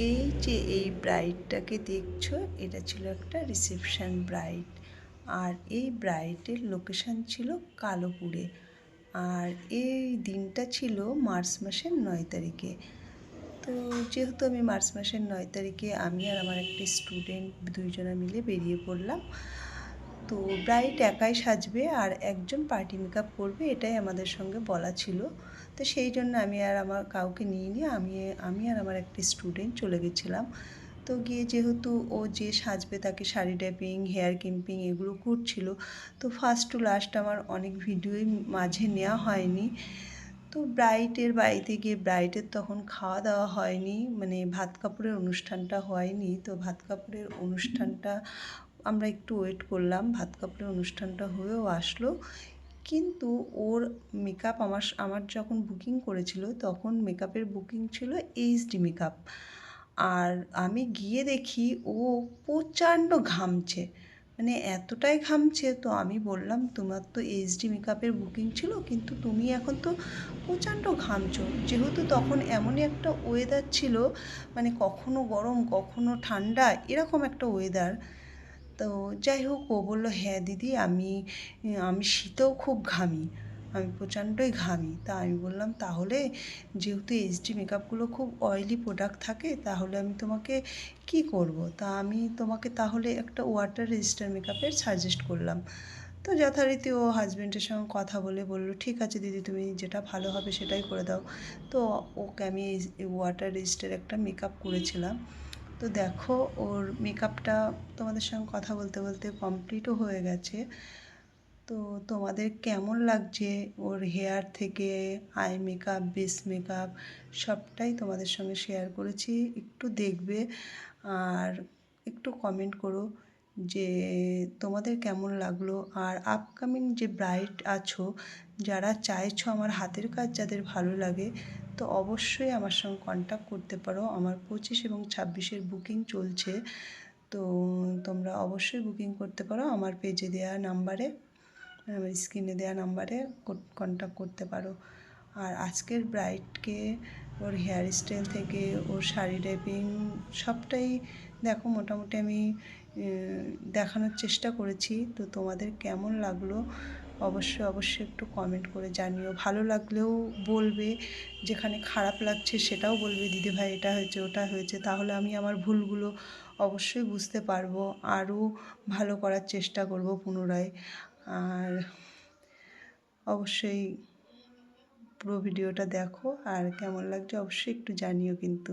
এই যে এই ব্রাইডটাকে দেখছো, এটা ছিল একটা রিসেপশন ব্রাইড। আর এই ব্রাইডের লোকেশান ছিল কালোপুরে। আর এই দিনটা ছিল মার্চ মাসের 9 তারিখে। তো যেহেতু আমি মার্চ মাসের 9 তারিখে আমি আর আমার একটি স্টুডেন্ট দুইজনা মিলে বেরিয়ে পড়লাম। তো ব্রাইড একাই সাজবে আর একজন পার্টি মেকআপ করবে, এটাই আমাদের সঙ্গে বলা ছিল। তো সেই জন্য আমি আর আমার কাউকে নিয়ে আমি আর আমার একটি স্টুডেন্ট চলে গেছিলাম। তো গিয়ে যেহেতু ও যে সাজবে তাকে শাড়ি ড্যাপিং, হেয়ার কিম্পিং এগুলো করছিল। তো ফার্স্ট টু লাস্ট আমার অনেক ভিডিওই মাঝে নেওয়া হয়নি। তো ব্রাইডের বাড়িতে গিয়ে ব্রাইডের তখন খাওয়া দাওয়া হয়নি, মানে ভাত কাপড়ের অনুষ্ঠানটা হয়নি। তো ভাত কাপড়ের অনুষ্ঠানটা আমরা একটু ওয়েট করলাম, ভাত কাপড়ের অনুষ্ঠানটা হয়েও আসলো। কিন্তু ওর মেকআপ আমার যখন বুকিং করেছিল তখন মেকআপের বুকিং ছিল এইচডি মেকআপ। আর আমি গিয়ে দেখি ও প্রচণ্ড ঘামছে, মানে এতটাই ঘামছে। তো আমি বললাম, তোমার তো এইচডি মেকআপের বুকিং ছিল, কিন্তু তুমি এখন তো প্রচণ্ড ঘামছো। যেহেতু তখন এমনই একটা ওয়েদার ছিল, মানে কখনো গরম কখনো ঠান্ডা, এরকম একটা ওয়েদার। তো যাই হোক, ও বললো, হ্যাঁ দিদি, আমি শীতেও খুব ঘামি, আমি প্রচণ্ডই ঘামি। তা আমি বললাম, তাহলে যেহেতু এইচডি মেকআপগুলো খুব অয়েলি প্রোডাক্ট থাকে, তাহলে আমি তোমাকে কি করব। তা আমি তোমাকে তাহলে একটা ওয়াটার রেজিস্টার মেকআপের সাজেস্ট করলাম। তো যথারীতি ও হাজব্যান্ডের সঙ্গে কথা বলে বলল, ঠিক আছে দিদি, তুমি যেটা ভালো হবে সেটাই করে দাও। তো ওকে আমি এই ওয়াটার রেজিস্টার একটা মেকআপ করেছিলাম। তো দেখো, ওর মেকআপটা তোমাদের সঙ্গে কথা বলতে বলতে কমপ্লিটও হয়ে গেছে। তো তোমাদের কেমন লাগছে, ওর হেয়ার থেকে আই মেকআপ, বেস মেকআপ সবটাই তোমাদের সঙ্গে শেয়ার করেছি। একটু দেখবে আর একটু কমেন্ট করো যে তোমাদের কেমন লাগলো। আর আপকামিং যে ব্রাইড আছো, যারা চাইছো আমার হাতের কাজ যাদের ভালো লাগে, তো অবশ্যই আমার সঙ্গে কন্ট্যাক্ট করতে পারো। আমার 25 এবং 26-এর বুকিং চলছে। তো তোমরা অবশ্যই বুকিং করতে পারো আমার পেজে দেওয়া নাম্বারে, আমার স্ক্রিনে দেওয়া নাম্বারে কন্ট্যাক্ট করতে পারো। আর আজকের ব্রাইডকে ওর হেয়ার স্টাইল থেকে ওর শাড়ি ড্রেপিং সবটাই দেখো, মোটামুটি আমি দেখানোর চেষ্টা করেছি। তো তোমাদের কেমন লাগলো অবশ্যই অবশ্যই একটু কমেন্ট করে জানিও। ভালো লাগলেও বলবে, যেখানে খারাপ লাগছে সেটাও বলবে, দিদিভাই এটা হয়েছে ওটা হয়েছে, তাহলে আমি আমার ভুলগুলো অবশ্যই বুঝতে পারবো, আরও ভালো করার চেষ্টা করব পুনরায়। আর অবশ্যই পুরো ভিডিওটা দেখো, আর কেমন লাগছে অবশ্যই একটু জানিও কিন্তু।